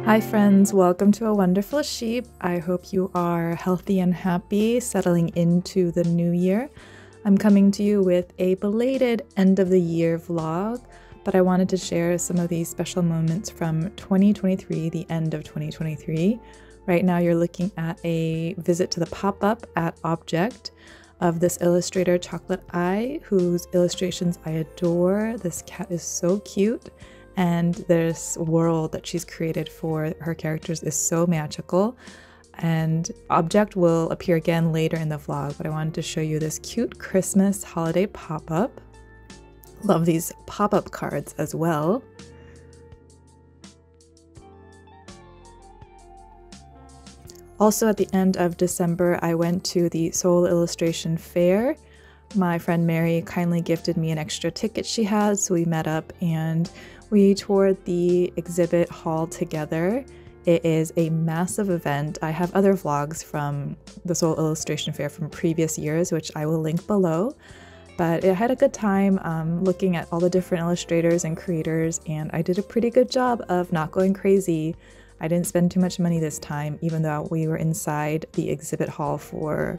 Hi friends, welcome to A Wonderful Sheep. I hope you are healthy and happy, settling into the new year. I'm coming to you with a belated end of the year vlog, but I wanted to share some of these special moments from 2023, the end of 2023. Right now you're looking at a visit to the pop-up at Object of this illustrator Chocolate Eye, whose illustrations I adore. This cat is so cute. And this world that she's created for her characters is so magical. And Object will appear again later in the vlog, but I wanted to show you this cute Christmas holiday pop-up. Love these pop-up cards as well. Also at the end of December, I went to the Seoul Illustration Fair. My friend Mary kindly gifted me an extra ticket she had, so we met up and we toured the exhibit hall together. It is a massive event. I have other vlogs from the Seoul Illustration Fair from previous years, which I will link below. But I had a good time looking at all the different illustrators and creators, and I did a pretty good job of not going crazy. I didn't spend too much money this time, even though we were inside the exhibit hall for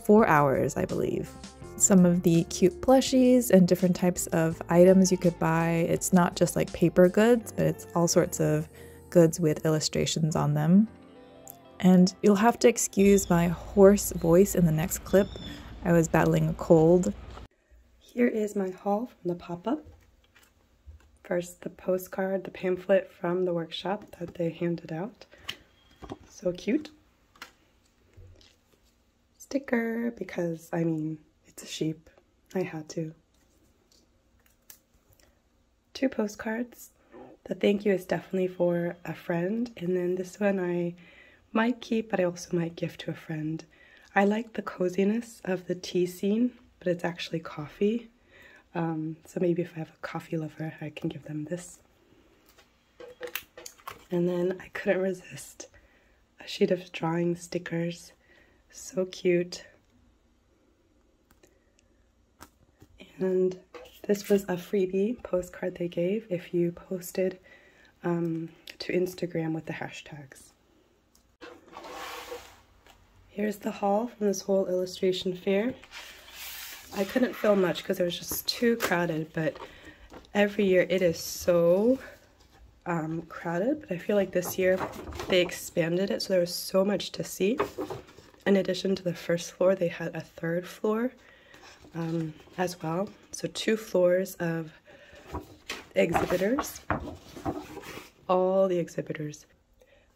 4 hours, I believe. Some of the cute plushies and different types of items you could buy. It's not just like paper goods, but it's all sorts of goods with illustrations on them. And you'll have to excuse my hoarse voice in the next clip. I was battling a cold. Here is my haul from the pop-up. First, the postcard, the pamphlet from the workshop that they handed out. So cute. Sticker, because I mean, it's a sheep. I had to. 2 postcards. The thank you is definitely for a friend, and then this one I might keep, but I also might gift to a friend. I like the coziness of the tea scene, but it's actually coffee. So maybe if I have a coffee lover, I can give them this. And then I couldn't resist a sheet of drawing stickers. So cute. And this was a freebie postcard they gave if you posted to Instagram with the hashtags. Here's the haul from this Seoul Illustration Fair. I couldn't film much because it was just too crowded, but every year it is so crowded. But I feel like this year they expanded it, so there was so much to see. In addition to the first floor, they had a 3rd floor as well. So 2 floors of exhibitors, all the exhibitors.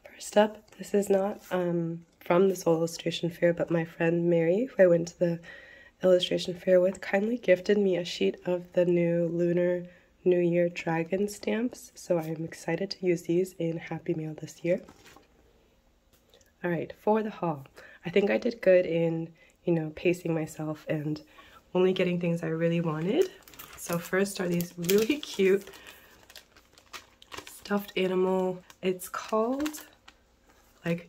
First up, this is not from the Seoul Illustration Fair, but my friend Mary, who I went to the illustration fair with, kindly gifted me a sheet of the new Lunar New Year dragon stamps. So I'm excited to use these in Happy Meal this year. All right, for the haul. I think I did good in, pacing myself and only getting things I really wanted. So first are these really cute stuffed animal. It's called like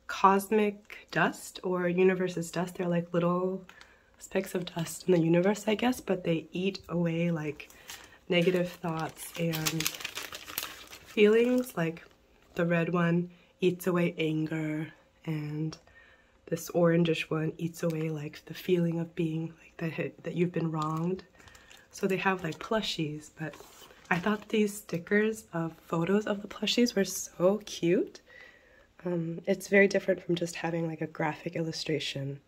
cosmic dust or universe's dust. They're like little specks of dust in the universe, I guess, but they eat away like negative thoughts and feelings. Like the red one eats away anger, and this orangish one eats away like the feeling of being like that you've been wronged. So they have like plushies, but I thought these stickers of photos of the plushies were so cute. It's very different from just having like a graphic illustration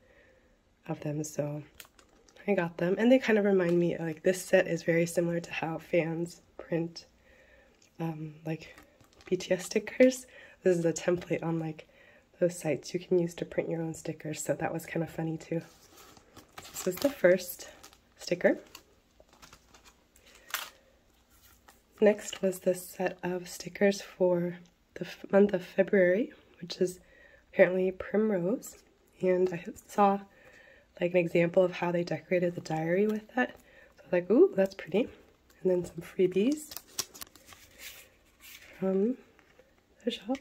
of them, so I got them. And they kind of remind me, like this set is very similar to how fans print like BTS stickers. This is a template on like those sites you can use to print your own stickers, so that was kind of funny too. This is the first sticker. Next was this set of stickers for the month of February, which is apparently primrose, and I saw like an example of how they decorated the diary with that. So I was like, ooh, that's pretty. And then some freebies from the shop.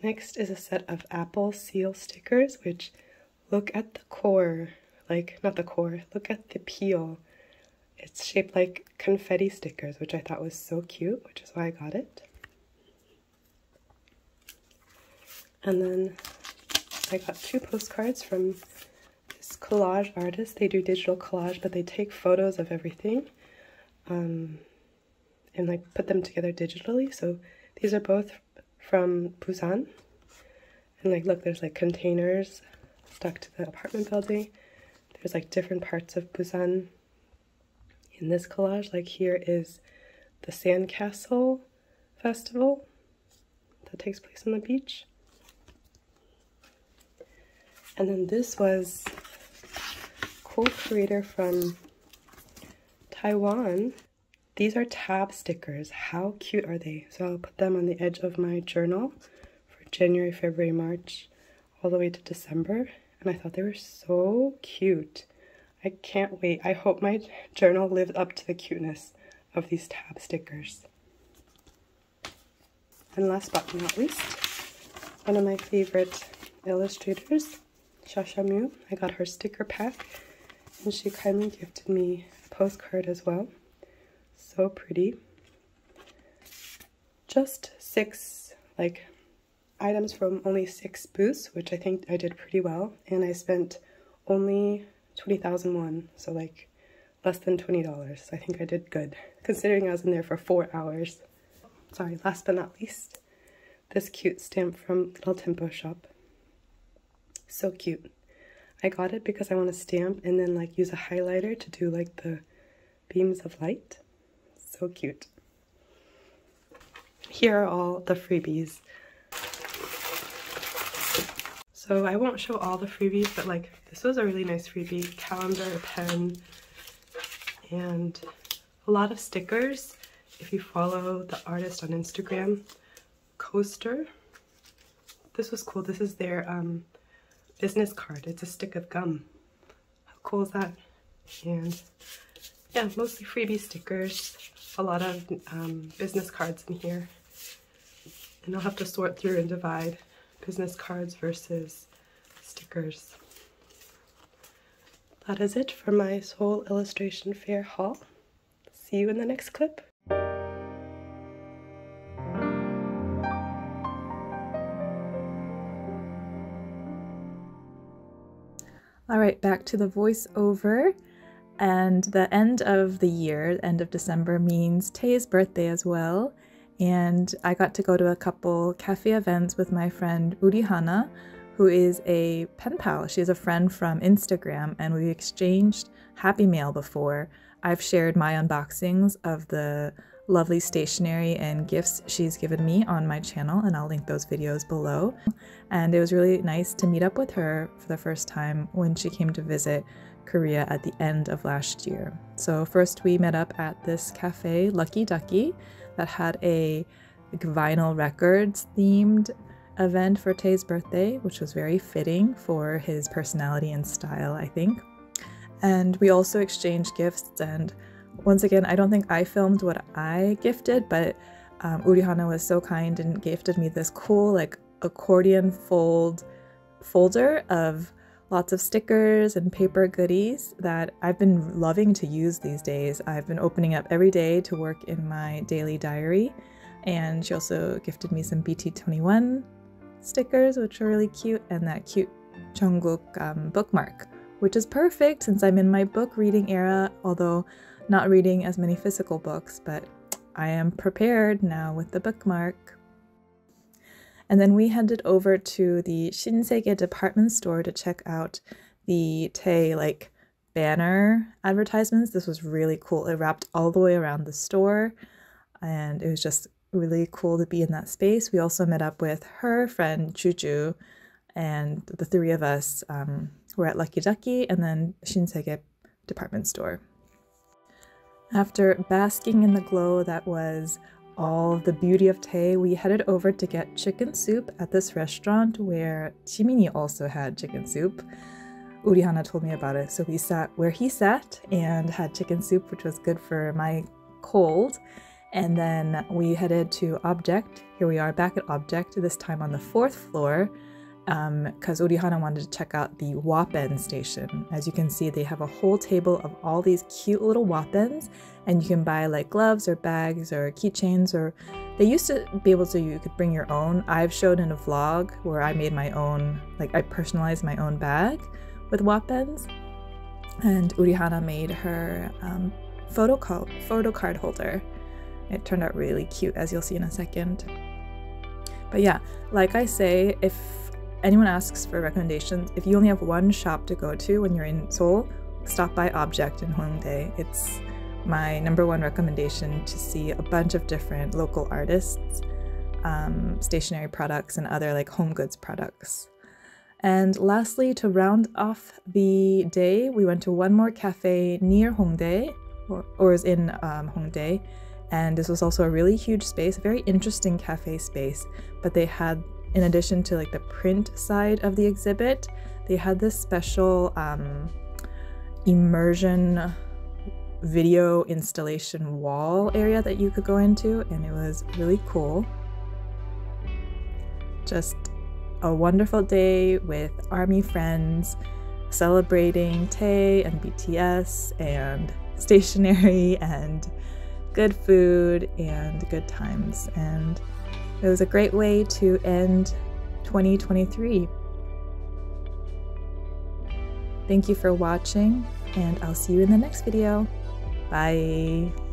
Next is a set of apple seal stickers, which look at the core, like not the core, look at the peel. It's shaped like confetti stickers, which I thought was so cute, which is why I got it. And then I got 2 postcards from this collage artist. They do digital collage, but they take photos of everything and like put them together digitally. So these are both from Busan. And like, look, there's like containers stuck to the apartment building. There's like different parts of Busan in this collage. Like here is the Sandcastle Festival that takes place on the beach. And then this was cool creator from Taiwan. These are tab stickers. How cute are they? So I'll put them on the edge of my journal for January, February, March, all the way to December. And I thought they were so cute. I can't wait. I hope my journal lived up to the cuteness of these tab stickers. And last but not least, one of my favorite illustrators, Shashamu. I got her sticker pack, and she kindly gifted me a postcard as well. So pretty. Just 6 like items from only 6 booths, which I think I did pretty well, and I spent only 20,000 won, so like less than $20. So I think I did good, considering I was in there for 4 hours. Sorry, last but not least, this cute stamp from Little Tempo Shop. So cute. I got it because I want to stamp and then like use a highlighter to do like the beams of light. So cute. Here are all the freebies. So I won't show all the freebies, but like this was a really nice freebie. Calendar, a pen, and a lot of stickers. If you follow the artist on Instagram, coaster. This was cool. This is their business card. It's a stick of gum. How cool is that? And yeah, mostly freebie stickers. A lot of business cards in here. And I'll have to sort through and divide business cards versus stickers. That is it for my Seoul Illustration Fair haul. See you in the next clip. All right, back to the voiceover. And the end of the year, end of December, means Tae's birthday as well. And I got to go to a couple cafe events with my friend Uri Hana, who is a pen pal. She is a friend from Instagram, and we exchanged Happy Mail before. I've shared my unboxings of the lovely stationery and gifts she's given me on my channel, and I'll link those videos below. And it was really nice to meet up with her for the first time when she came to visit Korea at the end of last year. So first we met up at this cafe, Lucky Ducky, that had a vinyl records themed event for Tae's birthday, which was very fitting for his personality and style, I think. And we also exchanged gifts, and once again, I don't think I filmed what I gifted, but Uri Hana was so kind and gifted me this cool like accordion folder of lots of stickers and paper goodies that I've been loving to use these days. I've been opening up every day to work in my daily diary, and she also gifted me some BT21 stickers, which are really cute, and that cute Jungkook bookmark, which is perfect since I'm in my book reading era, although not reading as many physical books, but I am prepared now with the bookmark. And then we headed over to the Shinsegae department store to check out the Tae like banner advertisements. This was really cool. It wrapped all the way around the store, and it was just really cool to be in that space. We also met up with her friend Juju, and the 3 of us were at Lucky Ducky and then Shinsegae department store. After basking in the glow that was all of the beauty of Tae, we headed over to get chicken soup at this restaurant where Jimin이 also had chicken soup. Uri Hana told me about it, so we sat where he sat and had chicken soup, which was good for my cold. And then we headed to Object. Here we are back at Object, this time on the 4th floor. because Urihana wanted to check out the wappen station. As you can see, they have a whole table of all these cute little wappens, and you can buy like gloves or bags or keychains, or they used to be able to, you could bring your own. I've showed in a vlog where I made my own, like I personalized my own bag with wappens, and Urihana made her photo card holder. It turned out really cute, as you'll see in a second. But yeah, like I say, if anyone asks for recommendations, if you only have one shop to go to when you're in Seoul, stop by Object in Hongdae. It's my #1 recommendation to see a bunch of different local artists, stationery products, and other like home goods products. And lastly, to round off the day, we went to one more cafe near Hongdae, or is in Hongdae. And this was also a really huge space, a very interesting cafe space. But they had, in addition to like the print side of the exhibit, they had this special immersion video installation wall area that you could go into, and it was really cool. Just a wonderful day with ARMY friends, celebrating Tae and BTS and Stationery and good food and good times, and it was a great way to end 2023. Thank you for watching, and I'll see you in the next video. Bye!